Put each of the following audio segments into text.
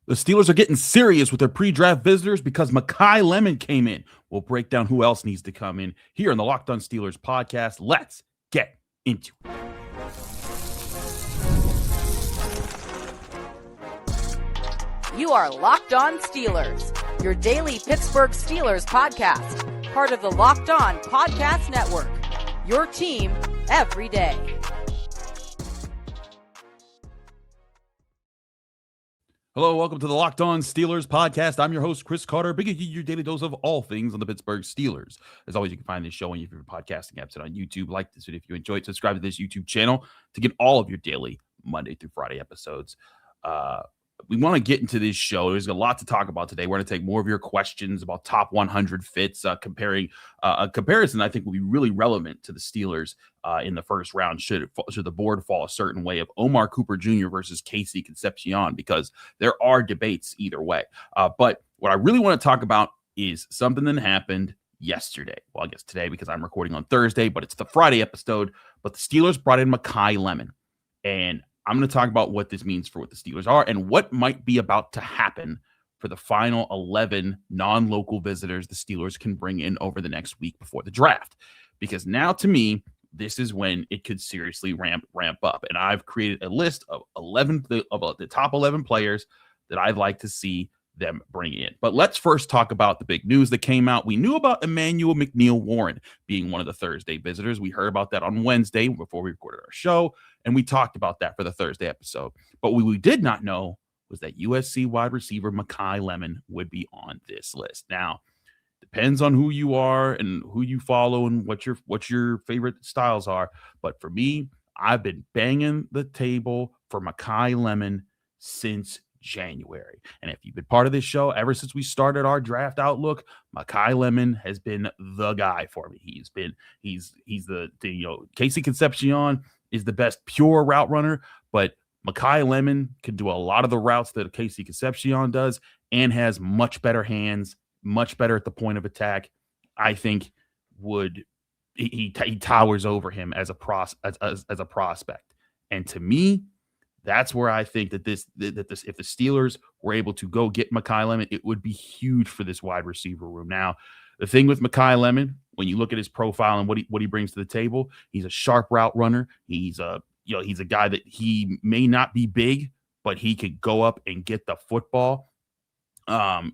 The Steelers are getting serious with their pre-draft visitors because Makai Lemon came in. We'll break down who else needs to come in here on the Locked On Steelers podcast. Let's get into it. You are Locked On Steelers, your daily Pittsburgh Steelers podcast, part of the Locked On Podcast Network, your team every day. Hello, welcome to the Locked On Steelers podcast. I'm your host, Chris Carter, bringing you your daily dose of all things on the Pittsburgh Steelers. As always, you can find this show on your favorite podcasting apps and on YouTube. Like this video if you enjoyed. Subscribe to this YouTube channel to get all of your daily Monday through Friday episodes. We want to get into this show. There's a lot to talk about today. We're going to take more of your questions about top 100 fits. A comparison I think will be really relevant to the Steelers in the first round should the board fall a certain way of Omar Cooper Jr. versus Casey Concepcion, because there are debates either way. But what I really want to talk about is something that happened yesterday. Well, I guess today because I'm recording on Thursday, but it's the Friday episode. But the Steelers brought in Makai Lemon, and I'm going to talk about what this means for what the Steelers are and what might be about to happen for the final 11 non-local visitors the Steelers can bring in over the next week before the draft. Because now, to me, this is when it could seriously ramp up. And I've created a list of the top 11 players that I'd like to see them bring in. But let's first talk about the big news that came out. We knew about Emmanuel McNeil-Warren being one of the Thursday visitors. We heard about that on Wednesday before we recorded our show, and we talked about that for the Thursday episode. But what we did not know was that USC wide receiver Makai Lemon would be on this list. Now, depends on who you are and who you follow and what your favorite styles are. But for me, I've been banging the table for Makai Lemon since January. And if you've been part of this show ever since we started our draft outlook, Makai Lemon has been the guy for me. He's the Casey Concepcion is the best pure route runner, but Makai Lemon can do a lot of the routes that Casey Concepcion does and has much better hands, much better at the point of attack. I think he towers over him as a prospect. And to me, that's where I think that if the Steelers were able to go get Makai Lemon, it would be huge for this wide receiver room. Now, the thing with Makai Lemon, when you look at his profile and what he brings to the table, he's a sharp route runner. He's a guy that he may not be big, but he could go up and get the football.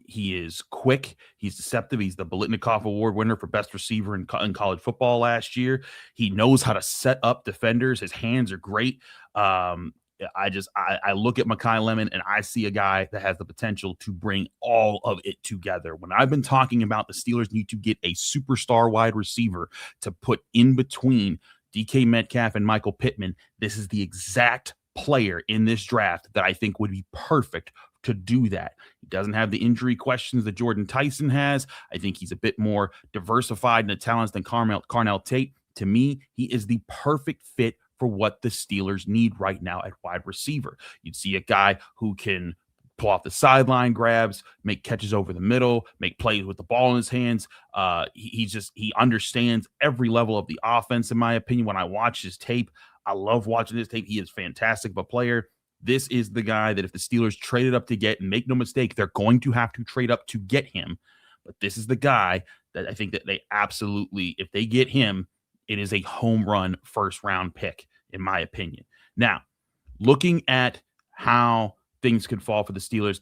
He is quick. He's deceptive. He's the Biletnikoff Award winner for best receiver in college football last year. He knows how to set up defenders. His hands are great. I look at Makai Lemon and I see a guy that has the potential to bring all of it together. When I've been talking about the Steelers need to get a superstar wide receiver to put in between DK Metcalf and Michael Pittman, this is the exact player in this draft that I think would be perfect to do that. He doesn't have the injury questions that Jordyn Tyson has. I think he's a bit more diversified in the talents than Carnell Tate. To me, he is the perfect fit for what the Steelers need right now at wide receiver. You'd see a guy who can pull off the sideline grabs, make catches over the middle, make plays with the ball in his hands. He understands every level of the offense, in my opinion. When I watch his tape, I love watching his tape. He is fantastic of a player. This is the guy that if the Steelers traded up to get, and make no mistake, they're going to have to trade up to get him. But this is the guy that I think that they absolutely, if they get him, it is a home run first round pick, in my opinion. Now, looking at how things could fall for the Steelers,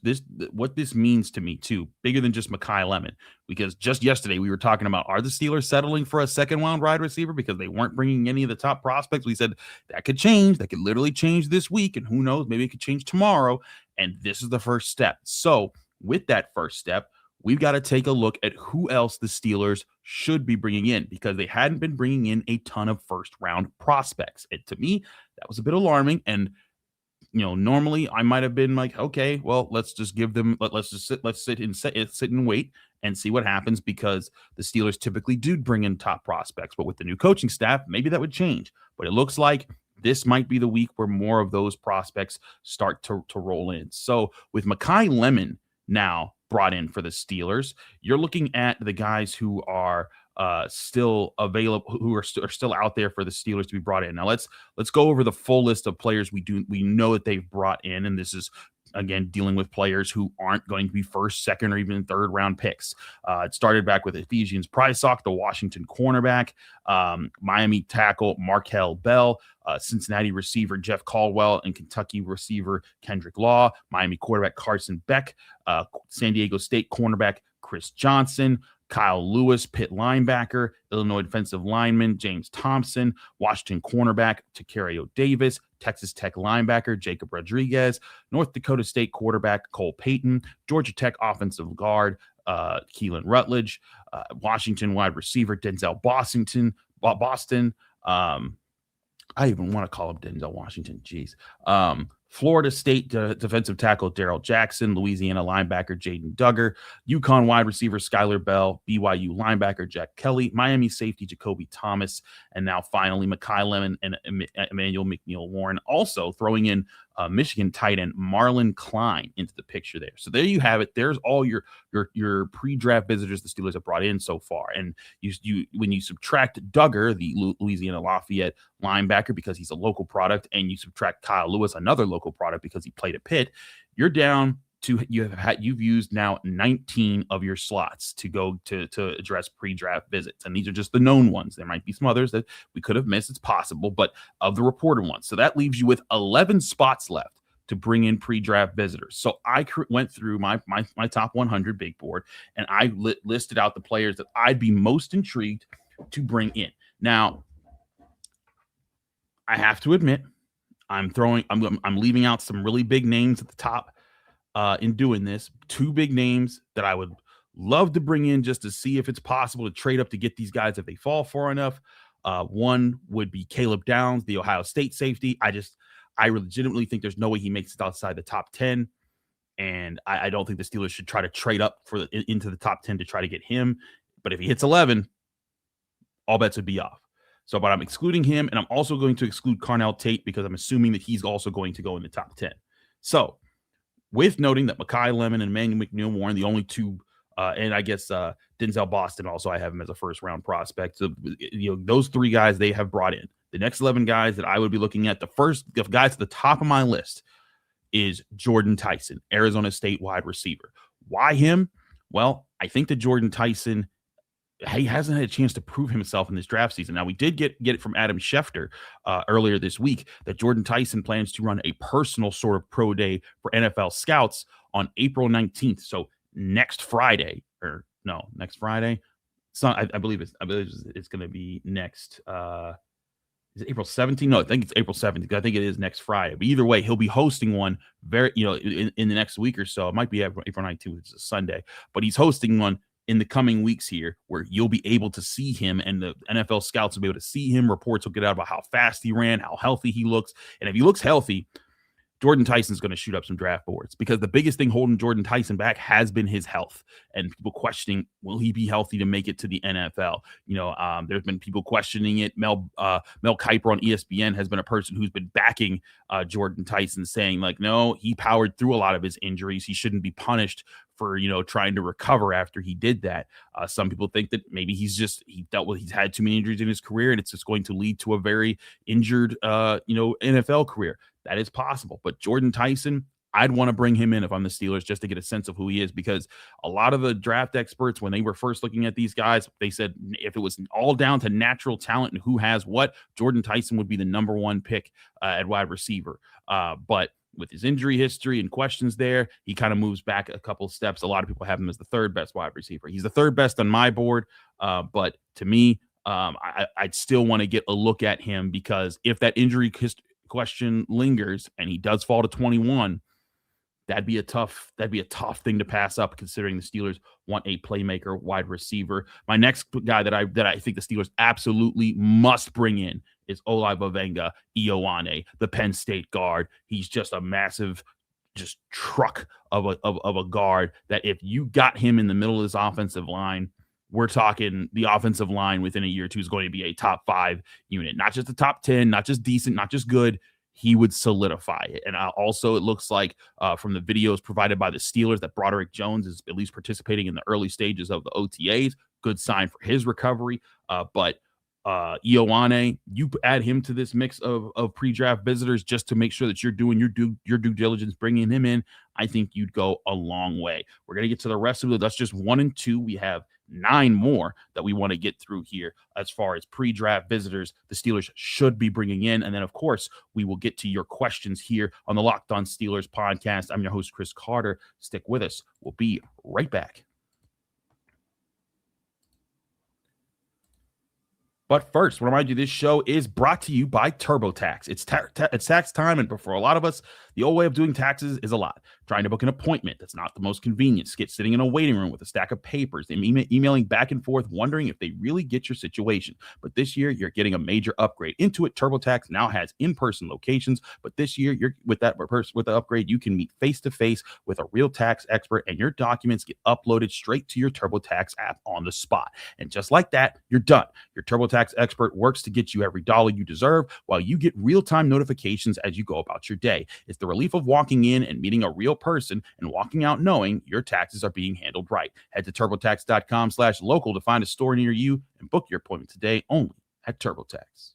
what this means to me too, bigger than just Makai Lemon, because just yesterday we were talking about, are the Steelers settling for a second round wide receiver because they weren't bringing any of the top prospects? We said that could change. That could literally change this week, and who knows, maybe it could change tomorrow. And this is the first step. So with that first step, we've got to take a look at who else the Steelers should be bringing in, because they hadn't been bringing in a ton of first-round prospects. And to me, that was a bit alarming. And, normally I might have been like, okay, well, let's just give them, let's sit and wait and see what happens, because the Steelers typically do bring in top prospects. But with the new coaching staff, maybe that would change. But it looks like this might be the week where more of those prospects start to roll in. So with Makai Lemon now brought in for the Steelers, you're looking at the guys who are still available, who are still out there for the Steelers to be brought in. Now let's go over the full list of players we know that they've brought in, and this is again, dealing with players who aren't going to be first, second, or even third round picks. It started back with Ephesians Prysock, the Washington cornerback, Miami tackle Markel Bell, Cincinnati receiver Jeff Caldwell, and Kentucky receiver Kendrick Law, Miami quarterback Carson Beck, San Diego State cornerback Chris Johnson, Kyle Lewis, Pitt linebacker, Illinois defensive lineman James Thompson, Washington cornerback Takerio Davis, Texas Tech linebacker Jacob Rodriguez, North Dakota State quarterback Cole Payton, Georgia Tech offensive guard Keelan Rutledge, Washington wide receiver Denzel Boston. I even want to call him Denzel Washington. Jeez. Florida State defensive tackle Darrell Jackson, Louisiana linebacker Jaden Duggar, UConn wide receiver Skylar Bell, BYU linebacker Jack Kelly, Miami safety Jacoby Thomas, and now finally Makai Lemon and Emmanuel McNeil-Warren. Also throwing in Michigan tight end Marlon Klein into the picture there. So there you have it. There's all your pre-draft visitors the Steelers have brought in so far. And you when you subtract Duggar, the Louisiana Lafayette linebacker, because he's a local product, and you subtract Kyle Lewis, another local product, because he played at Pitt, you're down to you've used now 19 of your slots to go to address pre-draft visits, and these are just the known ones. There might be some others that we could have missed. It's possible, but of the reported ones, so that leaves you with 11 spots left to bring in pre-draft visitors. So I went through my top 100 big board, and I listed out the players that I'd be most intrigued to bring in. Now, I have to admit, I'm leaving out some really big names at the top in doing this. Two big names that I would love to bring in just to see if it's possible to trade up to get these guys if they fall far enough. One would be Caleb Downs, the Ohio State safety. I legitimately think there's no way he makes it outside the top 10. And I don't think the Steelers should try to trade up into the top 10 to try to get him. But if he hits 11, all bets would be off. So, but I'm excluding him, and I'm also going to exclude Carnell Tate because I'm assuming that he's also going to go in the top 10. So, with noting that Makai Lemon and Emmanuel McNeil-Warren, the only two, and I guess Denzel Boston also, I have him as a first-round prospect. So, those three guys they have brought in. The next 11 guys that I would be looking at, the guys at the top of my list is Jordyn Tyson, Arizona State wide receiver. Why him? Well, I think that Jordyn Tyson, he hasn't had a chance to prove himself in this draft season. Now, we did get it from Adam Schefter earlier this week that Jordyn Tyson plans to run a personal sort of pro day for NFL scouts on April 19th. So next Friday. So I believe it's going to be next. Is it April 17th? No, I think it's April 17th. I think it is next Friday. But either way, he'll be hosting one in the next week or so. It might be April 19th, which is a Sunday. But he's hosting one in the coming weeks here where you'll be able to see him, and the NFL scouts will be able to see him. Reports will get out about how fast he ran, how healthy he looks. And if he looks healthy, Jordyn Tyson's going to shoot up some draft boards, because the biggest thing holding Jordyn Tyson back has been his health, and people questioning, will he be healthy to make it to the NFL? There's been people questioning it. Mel Kiper on ESPN has been a person who's been backing Jordyn Tyson, saying like, no, he powered through a lot of his injuries. He shouldn't be punished for, trying to recover after he did that. Some people think that maybe he's had too many injuries in his career, and it's just going to lead to a very injured, NFL career. That is possible. But Jordyn Tyson, I'd want to bring him in if I'm the Steelers, just to get a sense of who he is, because a lot of the draft experts, when they were first looking at these guys, they said if it was all down to natural talent and who has what, Jordyn Tyson would be the number one pick at wide receiver. But with his injury history and questions there, he kind of moves back a couple steps. A lot of people have him as the third best wide receiver. He's the third best on my board. But to me, I'd still want to get a look at him, because if that injury question lingers and he does fall to 21, that'd be a tough thing to pass up, considering the Steelers want a playmaker wide receiver. My next guy that I think the Steelers absolutely must bring in is Olaivavega Ioane, the Penn State guard. He's just a massive truck of a guard that if you got him in the middle of this offensive line, we're talking the offensive line within a year or two is going to be a top 5 unit, not just a top 10, not just decent, not just good. He would solidify it. And also, it looks like from the videos provided by the Steelers that Broderick Jones is at least participating in the early stages of the OTAs. Good sign for his recovery. But Ioane, you add him to this mix of pre-draft visitors just to make sure that you're doing your due diligence, bringing him in. I think you'd go a long way. We're going to get to the rest of it. That's just 1 and 2. We have 9 more that we want to get through here as far as pre-draft visitors the Steelers should be bringing in. And then, of course, we will get to your questions here on the Locked On Steelers podcast. I'm your host, Chris Carter. Stick with us. We'll be right back. But first, I want to remind you, this show is brought to you by TurboTax. It's tax time, and for a lot of us, the old way of doing taxes is a lot. Trying to book an appointment that's not the most convenient. Sitting in a waiting room with a stack of papers, emailing back and forth, wondering if they really get your situation. But this year, you're getting a major upgrade. Intuit TurboTax now has in-person locations, but this year, with the upgrade, you can meet face-to-face with a real tax expert, and your documents get uploaded straight to your TurboTax app on the spot. And just like that, you're done. Your TurboTax expert works to get you every dollar you deserve while you get real-time notifications as you go about your day. It's the relief of walking in and meeting a real person and walking out knowing your taxes are being handled right. Head to turbotax.com/local to find a store near you and book your appointment today only at TurboTax.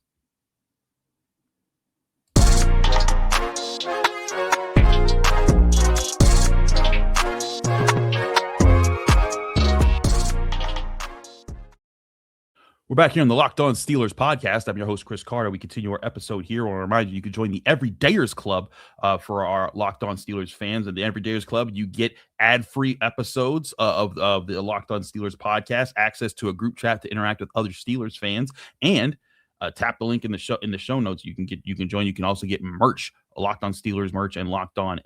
We're back here on the Locked On Steelers podcast. I'm your host, Chris Carter. We continue our episode here. I want to remind you, you can join the Everydayers Club for our Locked On Steelers fans. And the Everydayers Club, you get ad-free episodes of the Locked On Steelers podcast, access to a group chat to interact with other Steelers fans, and tap the link in the show notes. You can join. You can also get merch, Locked On Steelers merch, and Locked On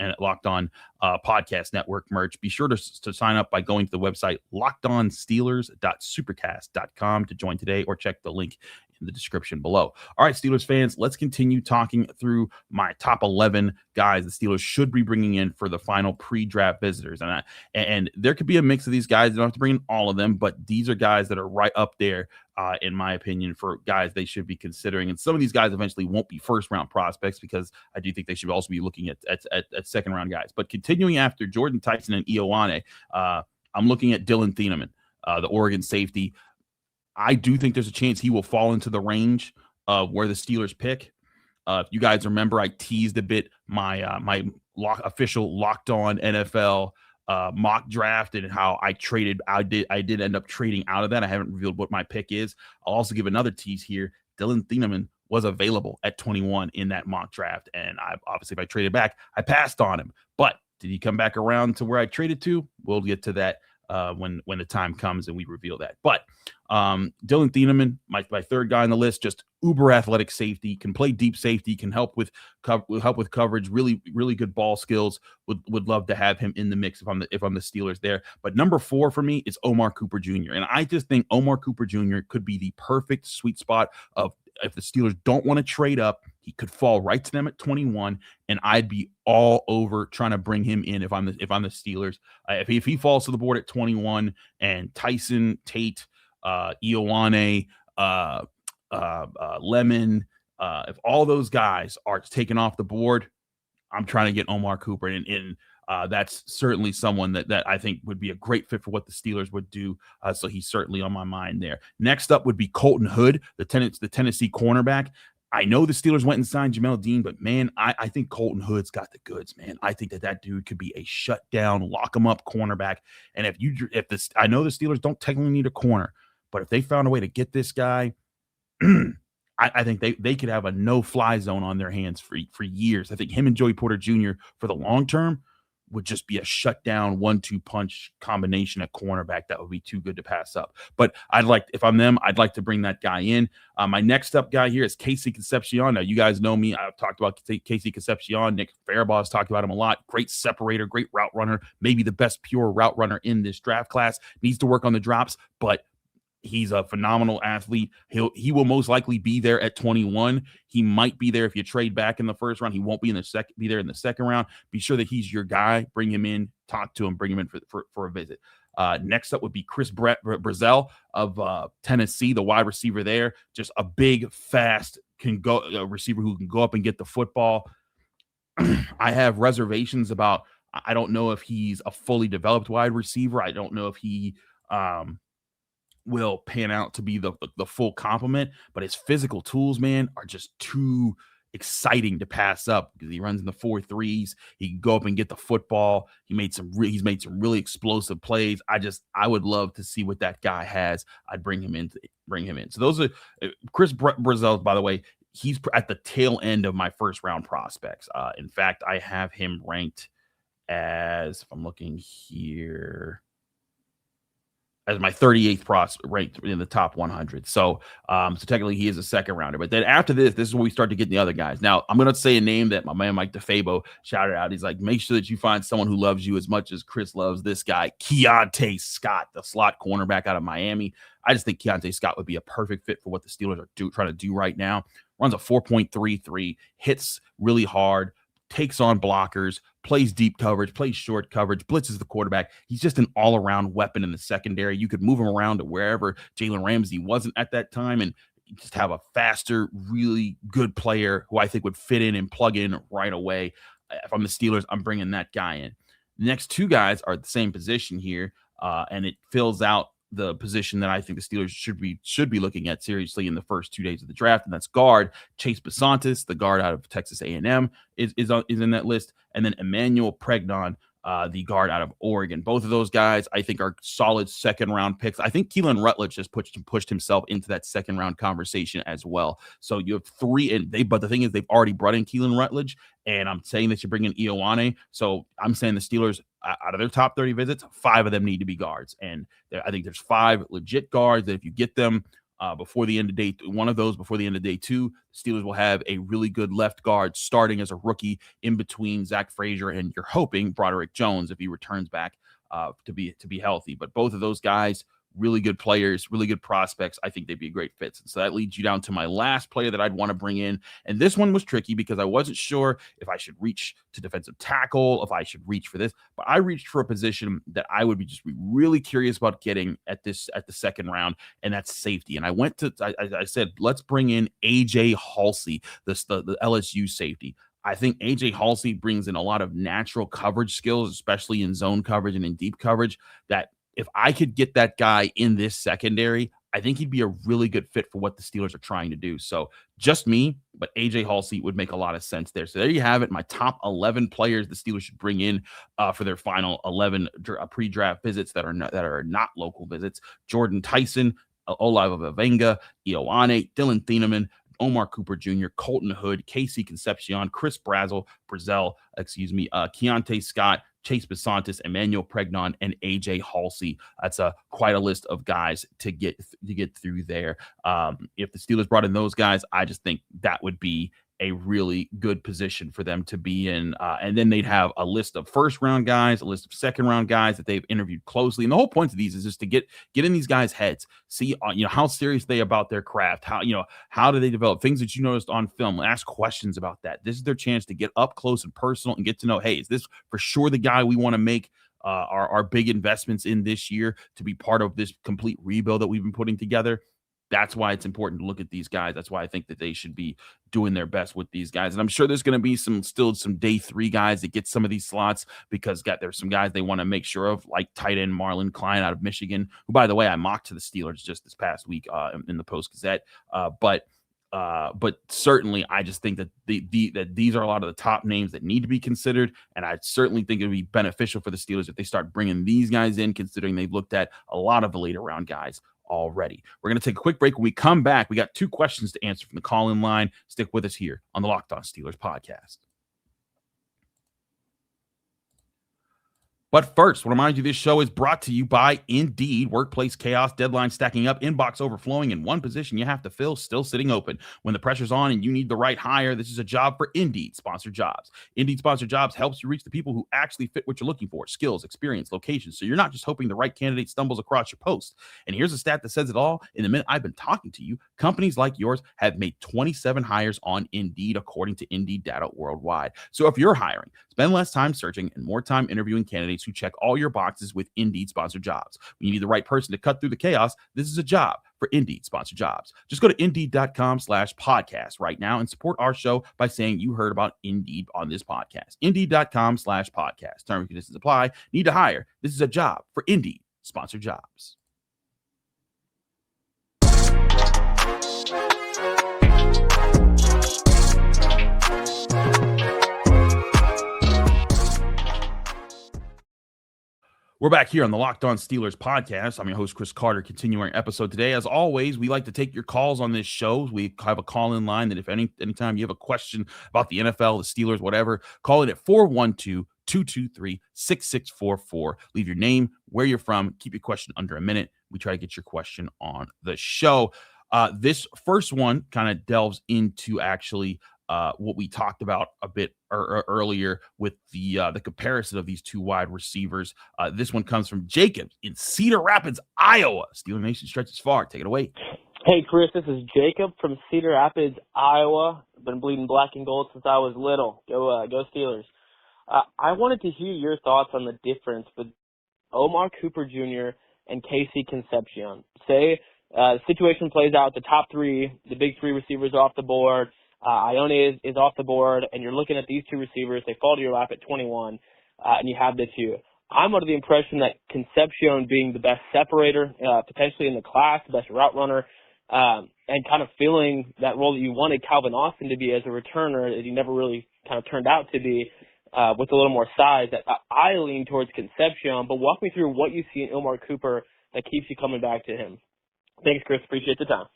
Podcast Network merch. Be sure to sign up by going to the website lockedonsteelers.supercast.com to join today, or check the link in the description below. All right, Steelers fans, let's continue talking through my top 11 guys the Steelers should be bringing in for the final pre-draft visitors. And there could be a mix of these guys. You don't have to bring in all of them, but these are guys that are right up there, in my opinion, for guys they should be considering. And some of these guys eventually won't be first-round prospects, because I do think they should also be looking at second-round guys. But continuing after Jordyn Tyson and Ioane, I'm looking at Dillon Thieneman, the Oregon safety. I do think there's a chance he will fall into the range of where the Steelers pick. If you guys remember, I teased a bit my official Locked On NFL mock draft and how I did end up trading out of that. I haven't revealed what my pick is. I'll also give another tease here. Dillon Thieneman was available at 21 in that mock draft, and if I traded back, I passed on him. But did he come back around to where I traded to? We'll get to that when the time comes and we reveal that. But Dillon Thieneman, my third guy on the list, just uber athletic safety, can play deep safety, can help with coverage, really, really good ball skills. Would love to have him in the mix if I'm the Steelers there. But number 4 for me is Omar Cooper Jr. And I just think Omar Cooper Jr. could be the perfect sweet spot of, if the Steelers don't want to trade up, he could fall right to them at 21, and I'd be all over trying to bring him in if I'm the Steelers. If he falls to the board at 21, and Tyson, Tate, Ioane, Lemon, if all those guys are taken off the board, I'm trying to get Omar Cooper in. That's certainly someone that I think would be a great fit for what the Steelers would do. So he's certainly on my mind there. Next up would be Colton Hood, the Tennessee cornerback. I know the Steelers went and signed Jamel Dean, but man, I think Colton Hood's got the goods, man. I think that dude could be a shutdown, lock him up cornerback. And I know the Steelers don't technically need a corner, but if they found a way to get this guy, I think they could have a no-fly zone on their hands for years. I think him and Joey Porter Jr. for the long term would just be a shutdown 1-2 punch combination at cornerback that would be too good to pass up. But if I'm them, I'd like to bring that guy in. My next up guy here is Casey Concepcion. Now, you guys know me. I've talked about Casey Concepcion. Nick Farabaugh has talked about him a lot. Great separator, great route runner, maybe the best pure route runner in this draft class. Needs to work on the drops, but he's a phenomenal athlete. He will most likely be there at 21. He might be there if you trade back in the first round. He won't be there in the second round. Be sure that he's your guy. Bring him in, talk to him, bring him in for a visit. Next up would be Chris Brazzell of Tennessee, the wide receiver there. Just a big, fast receiver who can go up and get the football. I have reservations about. I don't know if he's a fully developed wide receiver. I don't know if he will pan out to be the full complement, but his physical tools, man, are just too exciting to pass up because he runs in the 4.3s. He can go up and get the football. He's made some really explosive plays. I would love to see what that guy has. I'd bring him in. So those are Chris Brazel, by the way. He's at the tail end of my first round prospects. In fact, I have him ranked as, if I'm looking here, as my 38th ranked in the top 100. So technically he is a second rounder. But then after this is when we start to get the other guys. Now, I'm going to say a name that my man Mike DeFabo shouted out. He's like, make sure that you find someone who loves you as much as Chris loves this guy, Keontae Scott, the slot cornerback out of Miami. I just think Keontae Scott would be a perfect fit for what the Steelers are trying to do right now. Runs a 4.33, hits really hard, takes on blockers, plays deep coverage, plays short coverage, blitzes the quarterback. He's just an all-around weapon in the secondary. You could move him around to wherever Jalen Ramsey wasn't at that time and just have a faster, really good player who I think would fit in and plug in right away. If I'm the Steelers, I'm bringing that guy in. The next two guys are at the same position here, and it fills out the position that I think the Steelers should be looking at seriously in the first 2 days of the draft, and that's guard. Chase Bisontis, the guard out of Texas A&M, is in that list, and then Emmanuel Pregnon, the guard out of Oregon. Both of those guys, I think, are solid second-round picks. I think Keelan Rutledge just pushed himself into that second-round conversation as well. So you have three, but the thing is, they've already brought in Keelan Rutledge, and I'm saying that you bring in Ioane. So I'm saying the Steelers, out of their top 30 visits, 5 of them need to be guards. And I think there's 5 legit guards that if you get them before the end of day, one of those before the end of day 2, the Steelers will have a really good left guard starting as a rookie in between Zach Frazier and you're hoping Broderick Jones if he returns back to be healthy. But both of those guys, really good players, really good prospects. I think they'd be a great fit. And so that leads you down to my last player that I'd want to bring in. And this one was tricky because I wasn't sure if I should reach to defensive tackle, if I should reach for this, but I reached for a position that I would be really curious about getting at the second round, and that's safety. And I said, let's bring in AJ Halsey, the LSU safety. I think AJ Halsey brings in a lot of natural coverage skills, especially in zone coverage and in deep coverage, that if I could get that guy in this secondary, I think he'd be a really good fit for what the Steelers are trying to do. So just me, but AJ Halsey would make a lot of sense there. So there you have it. My top 11 players the Steelers should bring in for their final 11 pre-draft visits that are not local visits. Jordyn Tyson, Olaivavega Ioane, Dillon Thieneman, Omar Cooper Jr., Colton Hood, Casey Concepcion, Chris Brazel, Keontae Scott, Chase Bisontis, Emmanuel Pregnon, and AJ Halsey. That's quite a list of guys to get through there. If the Steelers brought in those guys, I just think that would be a really good position for them to be in. And then they'd have a list of first-round guys, a list of second-round guys that they've interviewed closely. And the whole point of these is just to get in these guys' heads, see how serious they are about their craft, how do they develop things that you noticed on film, ask questions about that. This is their chance to get up close and personal and get to know, hey, is this for sure the guy we want to make our big investments in this year to be part of this complete rebuild that we've been putting together? That's why it's important to look at these guys. That's why I think that they should be doing their best with these guys. And I'm sure there's going to be some day 3 guys that get some of these slots because there's some guys they want to make sure of, like tight end Marlon Klein out of Michigan, who, by the way, I mocked to the Steelers just this past week in the Post-Gazette. But certainly I just think that that these are a lot of the top names that need to be considered. And I certainly think it would be beneficial for the Steelers if they start bringing these guys in, considering they've looked at a lot of the later round guys already. We're going to take a quick break. When we come back, we got 2 questions to answer from the call-in line. Stick with us here on the Locked On Steelers podcast. But first, I want to remind you this show is brought to you by Indeed. Workplace chaos, deadlines stacking up, inbox overflowing, and one position you have to fill still sitting open. When the pressure's on and you need the right hire, this is a job for Indeed Sponsored Jobs. Indeed Sponsored Jobs helps you reach the people who actually fit what you're looking for: skills, experience, location. So you're not just hoping the right candidate stumbles across your post. And here's a stat that says it all. In the minute I've been talking to you, companies like yours have made 27 hires on Indeed, according to Indeed data worldwide. So if you're hiring, spend less time searching and more time interviewing candidates who check all your boxes with Indeed Sponsored Jobs. When you need the right person to cut through the chaos, this is a job for Indeed Sponsored Jobs. Just go to Indeed.com/podcast right now and support our show by saying you heard about Indeed on this podcast. Indeed.com/podcast. Terms and conditions apply. Need to hire. This is a job for Indeed Sponsored Jobs. We're back here on the Locked On Steelers podcast. I'm your host, Chris Carter, continuing our episode today. As always, we like to take your calls on this show. We have a call-in line that if anytime you have a question about the NFL, the Steelers, whatever, call it at 412-223-6644. Leave your name, where you're from, keep your question under a minute. We try to get your question on the show. This first one kind of delves into actually what we talked about a bit earlier with the comparison of these two wide receivers. This one comes from Jacob in Cedar Rapids, Iowa. Steeler Nation stretches far. Take it away. Hey, Chris, this is Jacob from Cedar Rapids, Iowa. I've been bleeding black and gold since I was little. Go Steelers. I wanted to hear your thoughts on the difference between Omar Cooper Jr. and Casey Concepcion. Say the situation plays out, the top three, the big three receivers are off the board. Ioane is off the board, and you're looking at these two receivers. They fall to your lap at 21, and you have the two. I'm under the impression that Concepcion being the best separator, potentially in the class, the best route runner, and kind of filling that role that you wanted Calvin Austin to be as a returner that he never really kind of turned out to be with a little more size. That I lean towards Concepcion, but walk me through what you see in Omar Cooper that keeps you coming back to him. Thanks, Chris. Appreciate the time.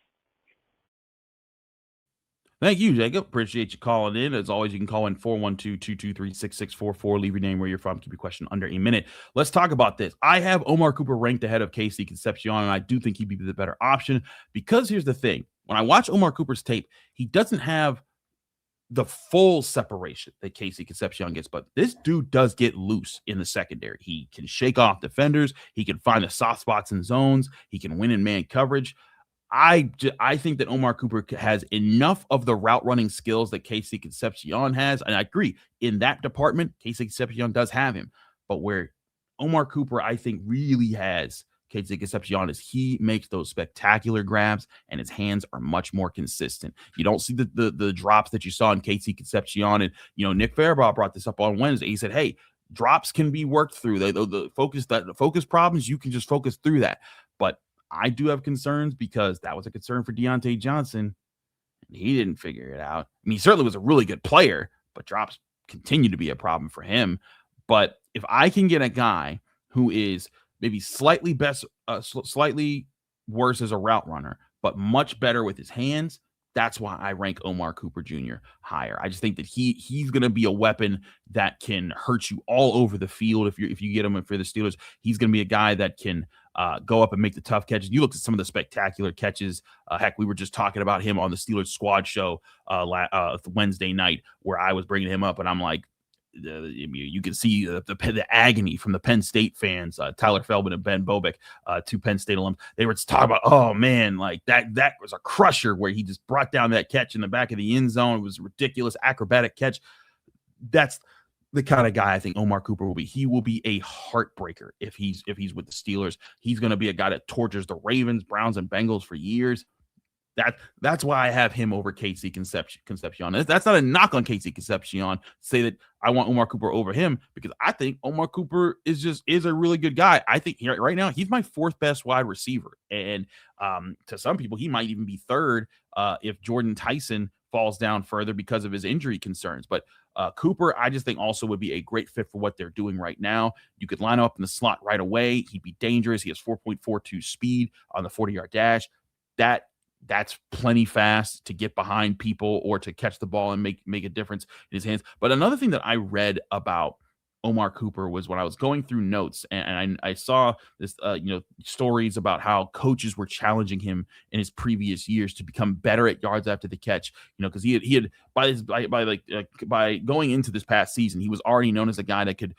Thank you, Jacob. Appreciate you calling in. As always, you can call in 412-223-6644. Leave your name, where you're from. Keep your question under a minute. Let's talk about this. I have Omar Cooper ranked ahead of Casey Concepcion, and I do think he'd be the better option because here's the thing. When I watch Omar Cooper's tape, he doesn't have the full separation that Casey Concepcion gets, but this dude does get loose in the secondary. He can shake off defenders. He can find the soft spots in zones. He can win in man coverage. I think that Omar Cooper has enough of the route running skills that Casey Concepcion has. And I agree, in that department, Casey Concepcion does have him. But where Omar Cooper, I think, really has Casey Concepcion is he makes those spectacular grabs and his hands are much more consistent. You don't see the drops that you saw in Casey Concepcion. And, Nick Farabaugh brought this up on Wednesday. He said, hey, drops can be worked through. The focus problems, you can just focus through that. But I do have concerns because that was a concern for Diontae Johnson. And he didn't figure it out. I mean, he certainly was a really good player, but drops continue to be a problem for him. But if I can get a guy who is maybe slightly worse as a route runner, but much better with his hands, that's why I rank Omar Cooper Jr. higher. I just think that he's going to be a weapon that can hurt you all over the field if you get him for the Steelers. He's going to be a guy that can go up and make the tough catches. You looked at some of the spectacular catches. Heck, we were just talking about him on the Steelers squad show Wednesday night where I was bringing him up, and I'm like, you can see the agony from the Penn State fans, Tyler Feldman and Ben Bobick, two Penn State alums. They were talking about, oh man, like that was a crusher where he just brought down that catch in the back of the end zone. It was a ridiculous acrobatic catch. That's the kind of guy I think Omar Cooper will be. He will be a heartbreaker if he's with the Steelers. He's going to be a guy that tortures the Ravens, Browns, and Bengals for years. That's why I have him over Casey Concepcion. That's not a knock on Casey Concepcion to say that I want Omar Cooper over him, because I think Omar Cooper is a really good guy. I think right now he's my fourth best wide receiver, and to some people he might even be third if Jordyn Tyson falls down further because of his injury concerns. But Cooper, I just think also would be a great fit for what they're doing right now. You could line up in the slot right away. He'd be dangerous. He has 4.42 speed on the 40-yard dash. That's plenty fast to get behind people or to catch the ball and make a difference in his hands. But another thing that I read about Omar Cooper was when I was going through notes and I saw this, stories about how coaches were challenging him in his previous years to become better at yards after the catch. Because he had by going into this past season, he was already known as a guy that could,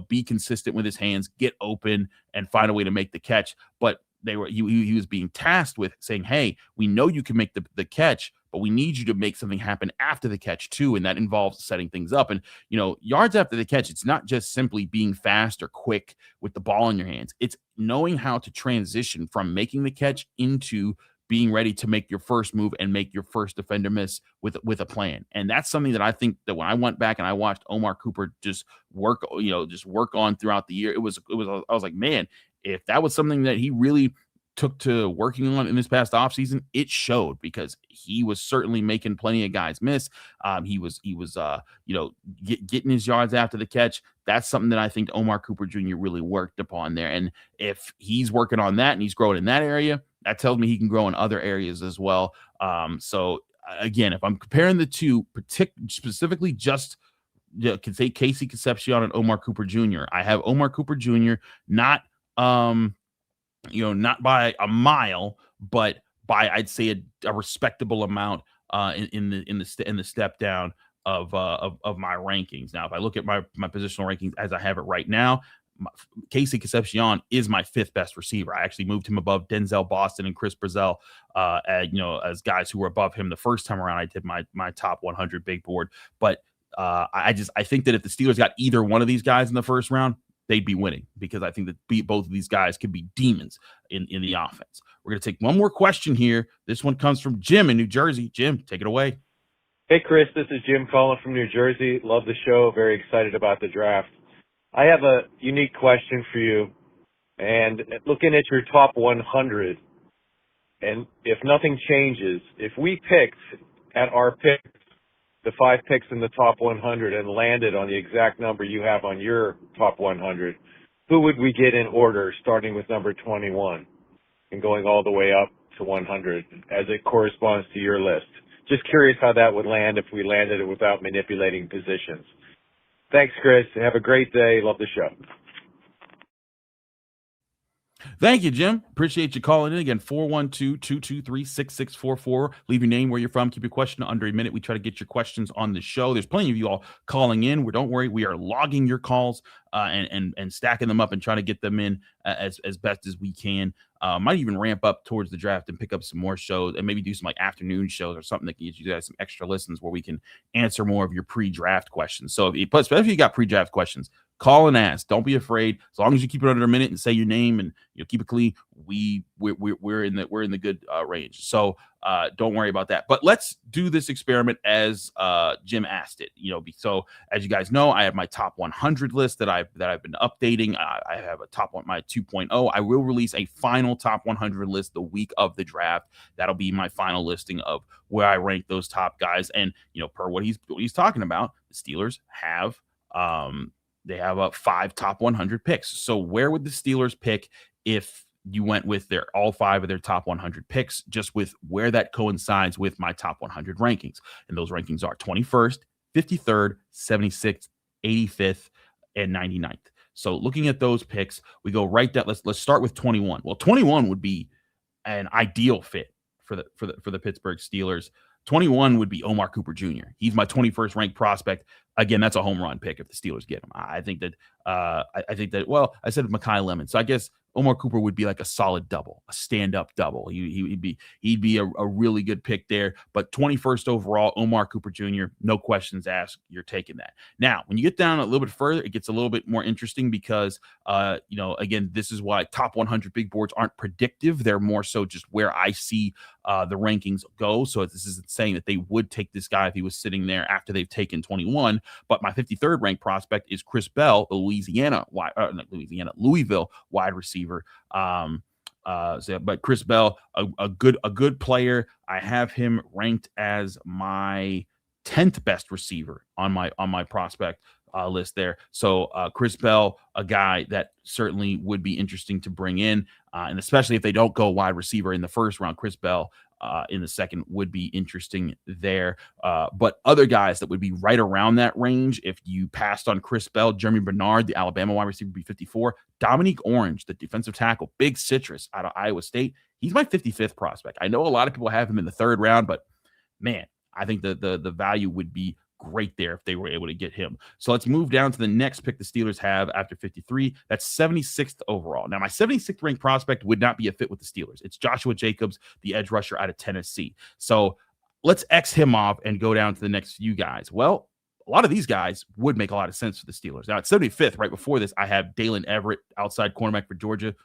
be consistent with his hands, get open, and find a way to make the catch. But he was being tasked with saying, hey, we know you can make the catch, but we need you to make something happen after the catch too. And that involves setting things up. And, yards after the catch, it's not just simply being fast or quick with the ball in your hands. It's knowing how to transition from making the catch into being ready to make your first move and make your first defender miss with a plan. And that's something that I think that when I went back and I watched Omar Cooper just work on throughout the year, I was like, man, if that was something that he really took to working on in this past offseason, it showed because he was certainly making plenty of guys miss. He was getting his yards after the catch. That's something that I think Omar Cooper Jr. really worked upon there. And if he's working on that and he's growing in that area, that tells me he can grow in other areas as well. So again, if I'm comparing the two, specifically just can say Casey Concepcion and Omar Cooper Jr. I have Omar Cooper Jr. not not by a mile, but by I'd say a respectable amount in the step down of my rankings. Now, if I look at my positional rankings as I have it right now, Casey Concepcion is my 5th best receiver. I actually moved him above Denzel Boston and Chris Brazzell, as guys who were above him the first time around. I did my top 100 big board, but I think that if the Steelers got either one of these guys in the first round, they'd be winning because I think that both of these guys could be demons in the offense. We're going to take one more question here. This one comes from Jim in New Jersey. Jim, take it away. Hey, Chris, this is Jim calling from New Jersey. Love the show. Very excited about the draft. I have a unique question for you. And looking at your top 100, and if nothing changes, if we picked at our pick, the 5 picks in the top 100 and landed on the exact number you have on your top 100, who would we get in order starting with number 21 and going all the way up to 100 as it corresponds to your list? Just curious how that would land if we landed it without manipulating positions. Thanks, Chris. Have a great day. Love the show. Thank you, Jim. Appreciate you calling in again. 412-223-6644. Leave your name, where you're from. Keep your question under a minute. We try to get your questions on the show. There's plenty of you all calling in. Don't worry. We are logging your calls and stacking them up and trying to get them in as best as we can. Might even ramp up towards the draft and pick up some more shows and maybe do some like afternoon shows or something that can get you guys some extra listens where we can answer more of your pre-draft questions. So especially if you got pre-draft questions, call and ask. Don't be afraid. As long as you keep it under a minute and say your name and keep it clean, we're in the good range. So don't worry about that. But let's do this experiment as Jim asked it. So as you guys know, I have my top 100 list that I've been updating. I have a top one, my 2.0. I will release a final top 100 list the week of the draft. That'll be my final listing of where I rank those top guys. And per what he's talking about, the Steelers have they have 5 top 100 picks. So where would the Steelers pick if you went with all 5 of their top 100 picks, just with where that coincides with my top 100 rankings? And those rankings are 21st, 53rd, 76th, 85th, and 99th. So looking at those picks, we go right down. Let's start with 21. Well, 21 would be an ideal fit for the Pittsburgh Steelers. 21 would be Omar Cooper Jr. He's my 21st ranked prospect. Again, that's a home run pick if the Steelers get him. I think that well, I said Makai Lemon. So I guess Omar Cooper would be like a solid double, a stand-up double. He'd be a really good pick there. But 21st overall, Omar Cooper Jr., no questions asked, you're taking that. Now, when you get down a little bit further, it gets a little bit more interesting because, again, this is why top 100 big boards aren't predictive. They're more so just where I see the rankings go. So this isn't saying that they would take this guy if he was sitting there after they've taken 21. But my 53rd ranked prospect is Chris Bell, the Louisville wide receiver. But Chris Bell, a good player. I have him ranked as my 10th best receiver on my prospect list there. So Chris Bell, a guy that certainly would be interesting to bring in, and especially if they don't go wide receiver in the first round, Chris Bell in the second would be interesting there. But other guys that would be right around that range, if you passed on Chris Bell, Jeremy Bernard, the Alabama wide receiver, would be 54. Dominique Orange, the defensive tackle, big citrus out of Iowa State, he's my 55th prospect. I know a lot of people have him in the 3rd round, but man, I think the value would be great there if they were able to get him. So let's move down to the next pick the Steelers have after 53. That's 76th overall. Now, my 76th ranked prospect would not be a fit with the Steelers. It's Joshua Jacobs, the edge rusher out of Tennessee. So let's X him off and go down to the next few guys. Well, a lot of these guys would make a lot of sense for the Steelers. Now, at 75th, right before this, I have Dalen Everett, outside cornerback for Georgia.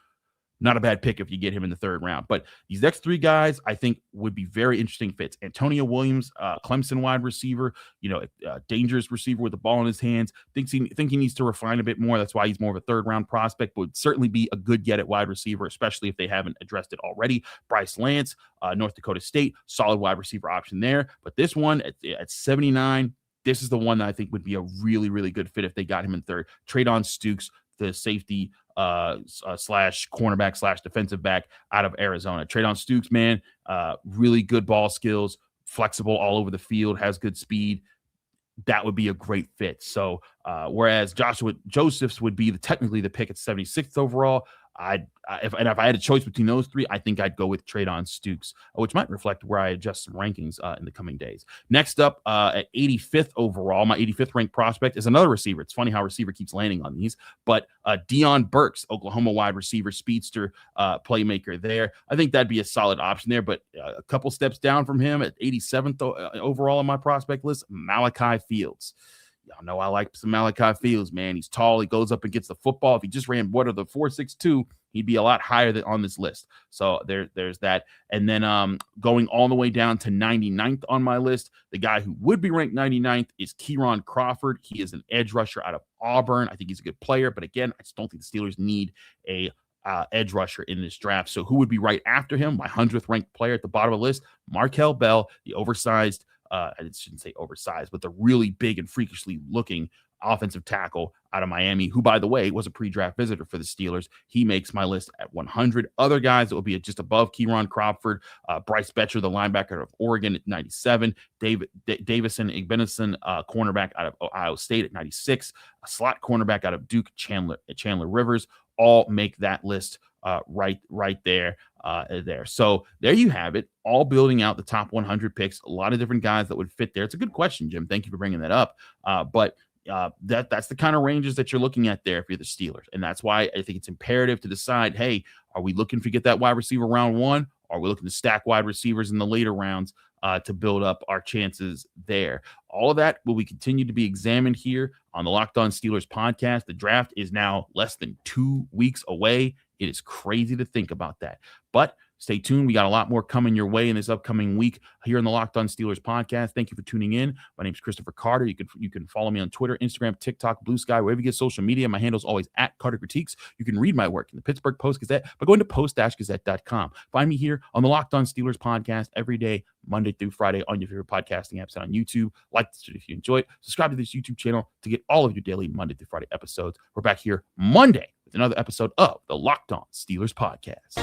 not a bad pick if you get him in the third round. But these next three guys, I think, would be very interesting fits. Antonio Williams, Clemson wide receiver, dangerous receiver with the ball in his hands. Think he needs to refine a bit more. That's why he's more of a third round prospect, but would certainly be a good get at wide receiver, especially if they haven't addressed it already. Bryce Lance, North Dakota State, solid wide receiver option there. But this one at 79, this is the one that I think would be a really, really good fit if they got him in third. Treydon Stukes, the safety slash cornerback slash defensive back out of Arizona. Treydon Stukes, man, really good ball skills, flexible all over the field, has good speed. That would be a great fit. So whereas Joshua Josephs would be technically the pick at 76th overall, if I had a choice between those three, I think I'd go with Treydon Stukes, which might reflect where I adjust some rankings in the coming days. Next up, at 85th overall, my 85th ranked prospect is another receiver. It's funny how receiver keeps landing on these, but Deion Burks, Oklahoma wide receiver, speedster, playmaker there. I think that'd be a solid option there, but a couple steps down from him at 87th overall on my prospect list, Malachi Fields. Y'all know I like some Malachi Fields, man. He's tall. He goes up and gets the football. If he just ran the 4.62, he'd be a lot higher on this list. So there's that. And then going all the way down to 99th on my list, the guy who would be ranked 99th is Kieron Crawford. He is an edge rusher out of Auburn. I think he's a good player, but again, I just don't think the Steelers need a edge rusher in this draft. So who would be right after him? My 100th ranked player at the bottom of the list, Markel Bell, the oversized, I shouldn't say oversized, but the really big and freakishly looking offensive tackle out of Miami, who, by the way, was a pre-draft visitor for the Steelers. He makes my list at 100. Other guys that will be just above Kieron Crawford, Bryce Betcher, the linebacker of Oregon at 97, Davison Igbenison, cornerback out of Ohio State at 96, a slot cornerback out of Duke, Chandler Rivers, all make that list right there. So there you have it, all building out the top 100 picks. A lot of different guys that would fit there. It's a good question, Jim. Thank you for bringing that up. But that's the kind of ranges that you're looking at there if you're the Steelers. And that's why I think it's imperative to decide, hey, are we looking to get that wide receiver round one? Or are we looking to stack wide receivers in the later rounds to build up our chances there? All of that will we continue to be examined here on the Locked On Steelers podcast. The draft is now less than 2 weeks away. It is crazy to think about that. But stay tuned. We got a lot more coming your way in this upcoming week here on the Locked On Steelers podcast. Thank you for tuning in. My name is Christopher Carter. You can follow me on Twitter, Instagram, TikTok, Blue Sky, wherever you get social media. My handle is always at Carter Critiques. You can read my work in the Pittsburgh Post-Gazette by going to post-gazette.com. Find me here on the Locked On Steelers podcast every day, Monday through Friday, on your favorite podcasting apps and on YouTube. Like this if you enjoy it. Subscribe to this YouTube channel to get all of your daily Monday through Friday episodes. We're back here Monday with another episode of the Locked On Steelers podcast.